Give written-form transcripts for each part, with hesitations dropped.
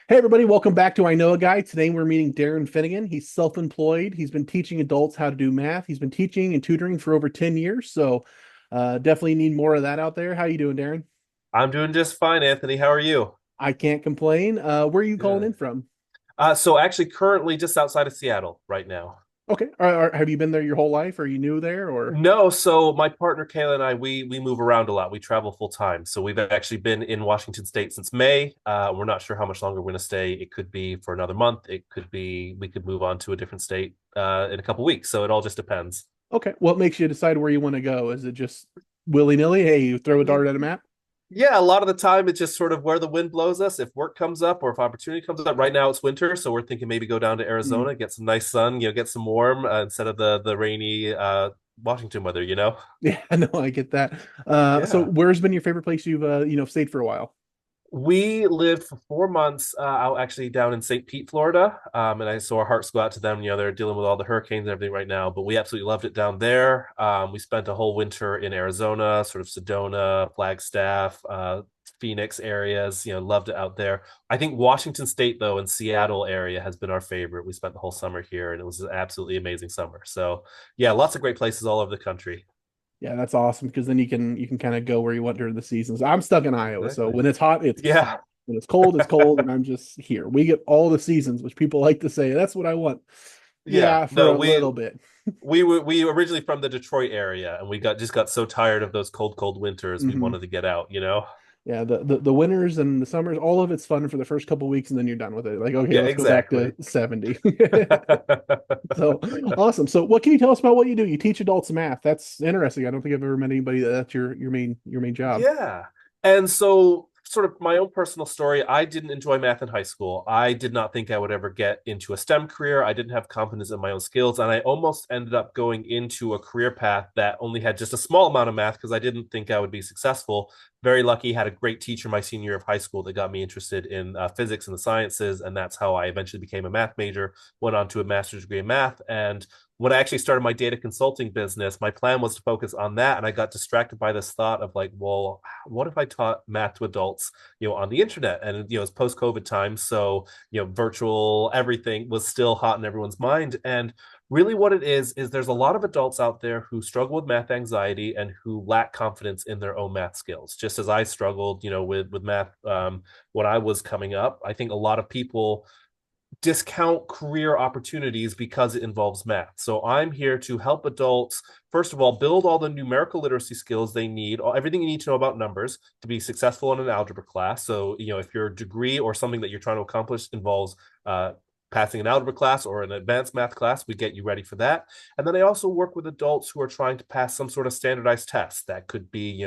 Hey everybody, welcome back to I Know a Guy. Today we're meeting Darren Finnigan. He's self-employed. He's been teaching adults how to do math. He's been teaching and tutoring for over 10 years, so definitely need more of that out there. How you doing, Darren? I'm doing just fine, Anthony. How are you? I can't complain. Where are you calling in Good. from? So actually currently just outside of Seattle right now. Okay. Have you been there your whole life? Are you new there or? No, so my partner Kayla and I we move around a lot. We travel full time. So we've actually been in Washington State since May. We're not sure how much longer we're going to stay. It could be for another month. It could be we could move on to a different state in a couple weeks. So it all just depends. Okay. What makes you decide where you want to go? Is it just willy-nilly? Hey, you throw a dart at a map? Yeah, a lot of the time it's just sort of where the wind blows us. If work comes up or if opportunity comes up. Right now it's winter, so we're thinking maybe go down to Hmm. Arizona, get some nice sun, get some warm instead of the rainy Washington weather. Yeah, no, I get that. So Yeah. where's been your favorite place you've stayed for a while? We lived for 4 months out actually down in St. Pete, Florida. And I saw our hearts go out to them. They're dealing with all the hurricanes and everything right now, but we absolutely loved it down there. We spent a whole winter in Arizona, sort of Sedona, Flagstaff, Phoenix areas, loved it out there. I think Washington State, though, and Seattle area has been our favorite. We spent the whole summer here and it was an absolutely amazing summer. So, yeah, lots of great places all over the country. Yeah, that's awesome because then you can kind of go where you want during the seasons. I'm stuck in Iowa, so Exactly. when it's hot, it's Yeah. hot. When it's cold, and I'm just here. We get all the seasons, which people like to say, that's what I want. Yeah. Yeah, for No, a we little bit. we originally from the Detroit area, and we got so tired of those cold winters. We Hmm. wanted to get out. Yeah, the winters and the summers, all of it's fun for the first couple weeks, and then you're done with it. Like, okay, Yeah, let's go back to exactly. 70. So awesome. So what can you tell us about what you do? You teach adults math. That's interesting. I don't think I've ever met anybody that's your main job. Yeah. And so, sort of my own personal story, I didn't enjoy math in high school. I did not think I would ever get into a STEM career. I didn't have confidence in my own skills. And I almost ended up going into a career path that only had just a small amount of math because I didn't think I would be successful. Very lucky, had a great teacher my senior year of high school that got me interested in physics and the sciences. And that's how I eventually became a math major, went on to a master's degree in math. And when I actually started my data consulting business, my plan was to focus on that. And I got distracted by this thought of like, well, what if I taught math to adults, on the internet? And, it's post COVID time. So, virtual everything was still hot in everyone's mind. And really what it is there's a lot of adults out there who struggle with math anxiety and who lack confidence in their own math skills, just as I struggled, with math when I was coming up. I think a lot of people discount career opportunities because it involves math. So I'm here to help adults, first of all, build all the numerical literacy skills they need, everything you need to know about numbers to be successful in an algebra class. So, if your degree or something that you're trying to accomplish involves passing an algebra class or an advanced math class, we get you ready for that. And then I also work with adults who are trying to pass some sort of standardized test that could be,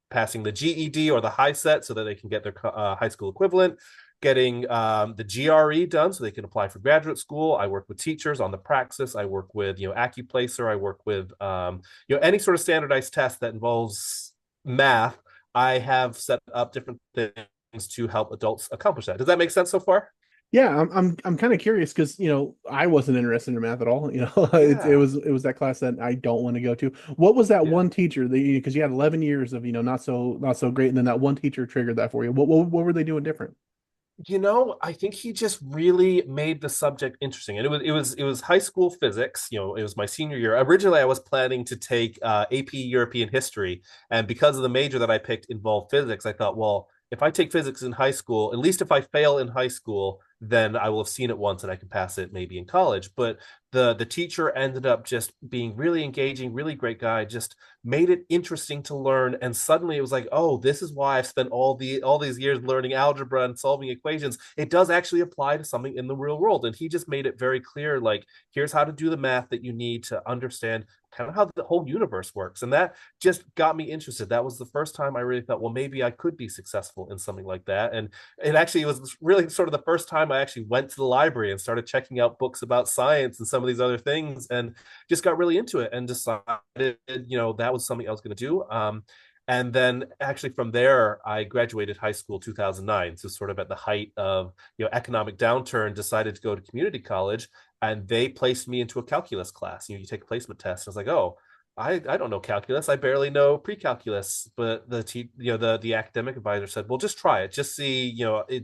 passing the GED or the high set so that they can get their high school equivalent, getting the GRE done so they can apply for graduate school. I work with teachers on the praxis. I work with, Accuplacer. I work with, any sort of standardized test that involves math. I have set up different things to help adults accomplish that. Does that make sense so far? Yeah, I'm kind of curious because I wasn't interested in math at all. Yeah. It was that class that I don't want to go to. What was that Yeah. one teacher that because you had 11 years of not so great, and then that one teacher triggered that for you. What were they doing different? I think he just really made the subject interesting. And it was high school physics. It was my senior year. Originally, I was planning to take AP European history, and because of the major that I picked involved physics, I thought, well, if I take physics in high school, at least if I fail in high school, then I will have seen it once and I can pass it maybe in college. But the teacher ended up just being really engaging, really great guy, just made it interesting to learn. And suddenly it was like, oh, this is why I've spent all these years learning algebra and solving equations. It does actually apply to something in the real world. And he just made it very clear, like, here's how to do the math that you need to understand kind of how the whole universe works. And that just got me interested. That was the first time I really thought, well, maybe I could be successful in something like that. And it was really sort of the first time I actually went to the library and started checking out books about science and some of these other things, and just got really into it and decided, that was something I was going to do. And then actually from there, I graduated high school 2009. So sort of at the height of, economic downturn, decided to go to community college, and they placed me into a calculus class. You take a placement test. I was like, oh, I don't know calculus. I barely know pre-calculus. But the academic advisor said, well, just try it. Just see,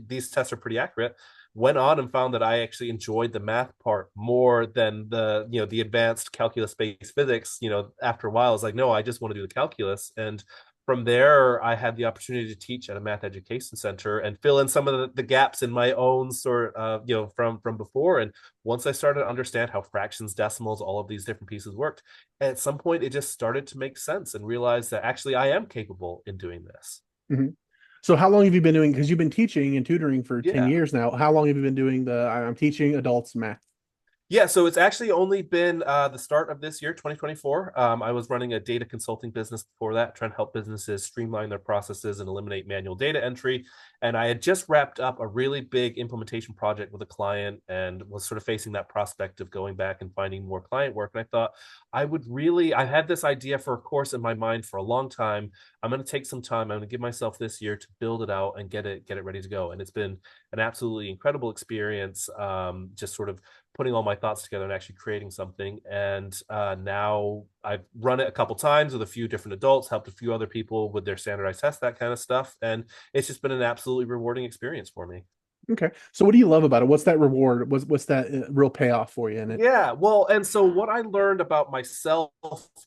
these tests are pretty accurate. Went on and found that I actually enjoyed the math part more than the advanced calculus-based physics. After a while, I was like, no, I just want to do the calculus. And from there, I had the opportunity to teach at a math education center and fill in some of the gaps in my own sort of, from before. And once I started to understand how fractions, decimals, all of these different pieces worked, at some point it just started to make sense and realized that actually I am capable in doing this. Mhm. So how long have you been doing, because you've been teaching and tutoring for 10 Yeah. years now. How long have you been doing I'm teaching adults math? Yeah, so it's actually only been the start of this year, 2024. I was running a data consulting business before that, trying to help businesses streamline their processes and eliminate manual data entry. And I had just wrapped up a really big implementation project with a client and was sort of facing that prospect of going back and finding more client work. And I thought I had this idea for a course in my mind for a long time. I'm going to take some time. I'm going to give myself this year to build it out and get it ready to go. And it's been an absolutely incredible experience. Just sort of putting all my thoughts together and actually creating something. And now I've run it a couple times with a few different adults, helped a few other people with their standardized tests, that kind of stuff. And it's just been an absolutely rewarding experience for me. Okay. So what do you love about it? What's that reward? What's that real payoff for you in it? Yeah, well, and so what I learned about myself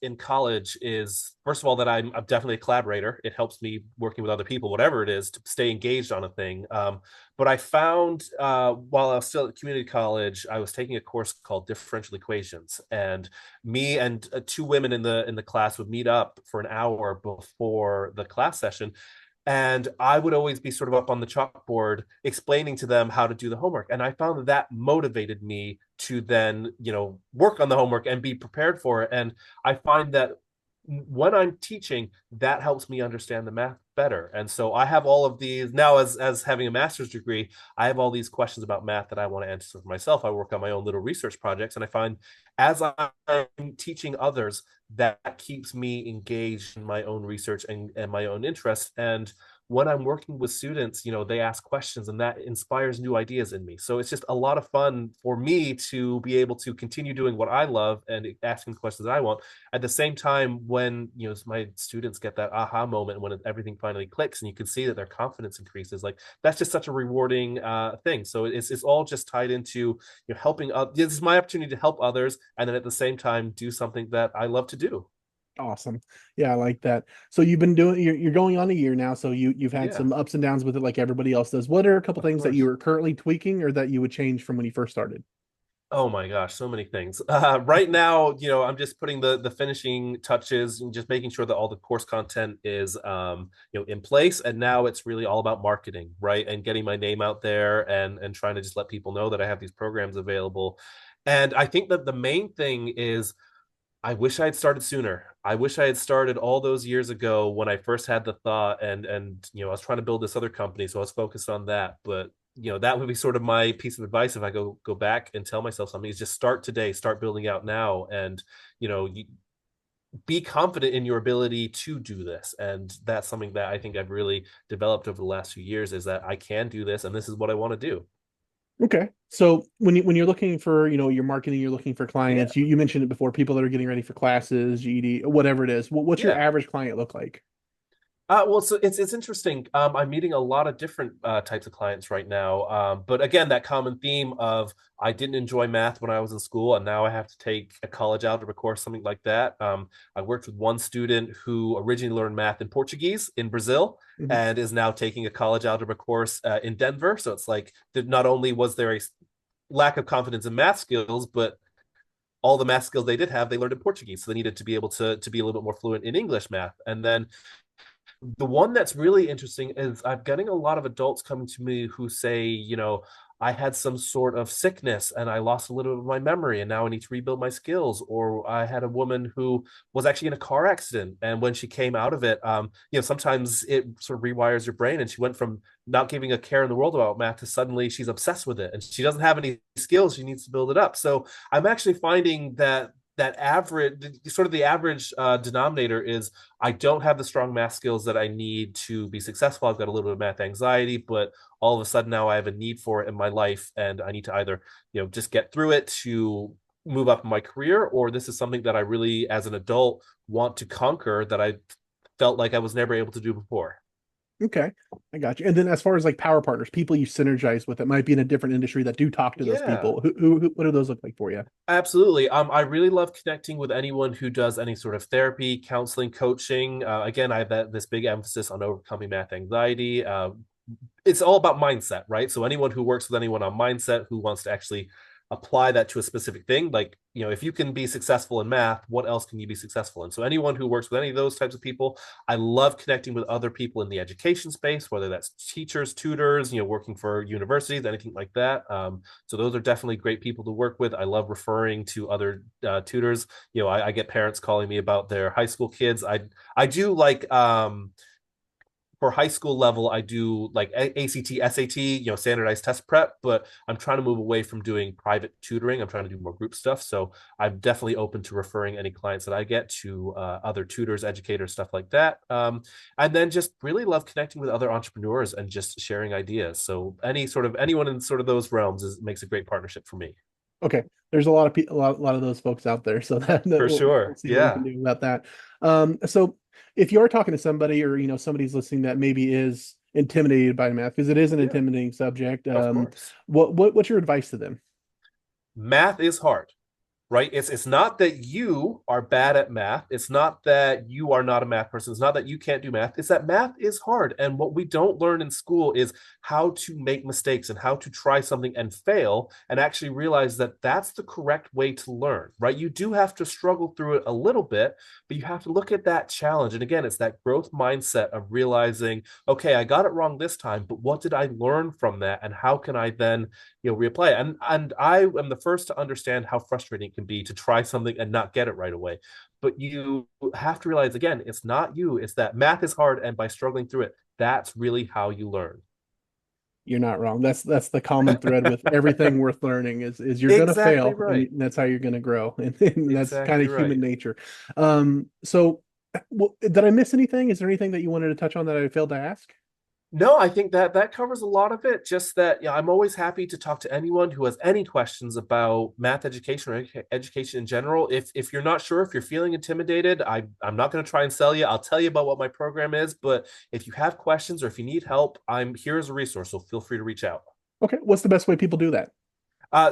in college is, first of all, that I'm definitely a collaborator. It helps me working with other people, whatever it is, to stay engaged on a thing. But I found while I was still at community college, I was taking a course called differential equations, and me and two women in the class would meet up for an hour before the class session, and I would always be sort of up on the chalkboard explaining to them how to do the homework. And I found that motivated me to then, work on the homework and be prepared for it. And I find that when I'm teaching, that helps me understand the math better. And so I have all of these now, as having a master's degree, I have all these questions about math that I want to answer for myself. I work on my own little research projects, and I find as I'm teaching others, that keeps me engaged in my own research and my own interests. And when I'm working with students, they ask questions and that inspires new ideas in me. So it's just a lot of fun for me to be able to continue doing what I love and asking questions that I want. At the same time, when my students get that aha moment when everything finally clicks and you can see that their confidence increases, like that's just such a rewarding thing. So it's all just tied into helping. This is my opportunity to help others, and then at the same time do something that I love to do. Awesome. Yeah, I like that. So you've been doing you're going on a year now, so you've had Yeah, some ups and downs with it like everybody else does. What are a couple of things that you course. are currently tweaking or that you would change from when you first started? Oh my gosh, so many things. Right now, I'm just putting the finishing touches and just making sure that all the course content is in place. And now it's really all about marketing, right? And getting my name out there and trying to just let people know that I have these programs available. And I think that the main thing is I wish I had started sooner. I wish I had started all those years ago when I first had the thought and I was trying to build this other company, so I was focused on that. But that would be sort of my piece of advice if I go back and tell myself something is just start today, start building out now, and you be confident in your ability to do this. And that's something that I think I've really developed over the last few years is that I can do this and this is what I want to do. Okay. So when you're looking for, your marketing, you're looking for Yeah. clients, you mentioned it before, people that are getting ready for classes, GED, whatever it is. What's your Yeah. average client look like? Well, so it's interesting. I'm meeting a lot of different types of clients right now. But again, that common theme of I didn't enjoy math when I was in school, and now I have to take a college algebra course, something like that. I worked with one student who originally learned math in Portuguese in Brazil Mhm. and is now taking a college algebra course in Denver. So it's like not only was there a lack of confidence in math skills, but all the math skills they did have, they learned in Portuguese. So they needed to be able to be a little bit more fluent in English math. And then the one that's really interesting is I'm getting a lot of adults coming to me who say, I had some sort of sickness and I lost a little bit of my memory and now I need to rebuild my skills. Or I had a woman who was actually in a car accident. And when she came out of it, sometimes it sort of rewires your brain. And she went from not giving a care in the world about math to suddenly she's obsessed with it and she doesn't have any skills. She needs to build it up. So I'm actually finding that average sort of the average denominator is I don't have the strong math skills that I need to be successful. I've got a little bit of math anxiety, but all of a sudden now I have a need for it in my life and I need to either just get through it to move up in my career, or this is something that I really, as an adult, want to conquer that I felt like I was never able to do before. Okay, I got you. And then as far as like power partners, people you synergize with that might be in a different industry that do talk to those Yeah. people. What do those look like for you? Absolutely. I really love connecting with anyone who does any sort of therapy, counseling, coaching. Again, I have this big emphasis on overcoming math anxiety. It's all about mindset, right? So anyone who works with anyone on mindset who wants to actually apply that to a specific thing, like, if you can be successful in math, what else can you be successful in? So anyone who works with any of those types of people, I love connecting with other people in the education space, whether that's teachers, tutors, working for universities, anything like that. So those are definitely great people to work with. I love referring to other tutors. I get parents calling me about their high school kids. I do like for high school level, I do like ACT, SAT, standardized test prep, but I'm trying to move away from doing private tutoring. I'm trying to do more group stuff. So I'm definitely open to referring any clients that I get to other tutors, educators, stuff like that. And then just really love connecting with other entrepreneurs and just sharing ideas. So anyone in sort of those realms makes a great partnership for me. Okay, there's a lot of people, a lot of those folks out there, so that For we'll sure. see what we can Yeah. do about that. So if you're talking to somebody, or somebody's listening that maybe is intimidated by math, because it is an Yeah. intimidating subject, Of course. what's your advice to them? Math is hard. Right? It's not that you are bad at math. It's not that you are not a math person. It's not that you can't do math. It's that math is hard. And what we don't learn in school is how to make mistakes and how to try something and fail and actually realize that that's the correct way to learn, right? You do have to struggle through it a little bit, but you have to look at that challenge. And again, it's that growth mindset of realizing, okay, I got it wrong this time, but what did I learn from that? And how can I then replay it? And I am the first to understand how frustrating it can be to try something and not get it right away. But you have to realize, again, it's not you. It's that math is hard, and by struggling through it, that's really how you learn. You're not wrong. That's the common thread with everything worth learning is you're gonna Exactly fail, and right. that's how you're gonna grow, and that's kind Exactly of human right. nature. So did I miss anything? Is there anything that you wanted to touch on that I failed to ask? No, I think that covers a lot of it. Just that, yeah, I'm always happy to talk to anyone who has any questions about math education or education in general. If you're not sure, if you're feeling intimidated, I'm not going to try and sell you. I'll tell you about what my program is, but if you have questions or if you need help, I'm here as a resource. So feel free to reach out. Okay, what's the best way people do that?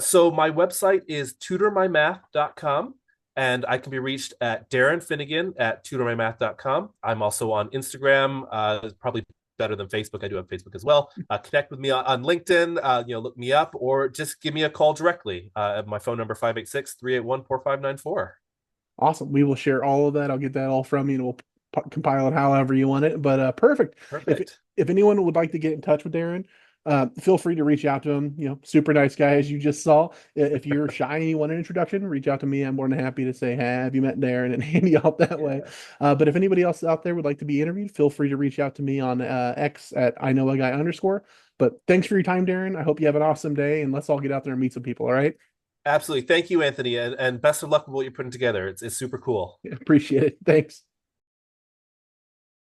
So my website is tutormymath.com. And I can be reached at Darren Finnigan at tutormymath.com. I'm also on Instagram, probably better than Facebook. I do have Facebook as well. Connect with me on LinkedIn, look me up, or just give me a call directly. My phone number 586-381-4594. Awesome. We will share all of that. I'll get that all from you, and we'll compile it however you want it. But perfect. If Perfect. if anyone would like to get in touch with Darren, feel free to reach out to him. Super nice guy, as you just saw. If you're shy and you want an introduction, reach out to me. I'm more than happy to say, "Hey, have you met Darren?" and hand you out that way. Yeah. But if anybody else out there would like to be interviewed, feel free to reach out to me on X at I know a guy underscore. But thanks for your time, Darren. I hope you have an awesome day, and let's all get out there and meet some people. All right. Absolutely. Thank you, Anthony, and best of luck with what you're putting together. It's super cool. Appreciate it. Thanks.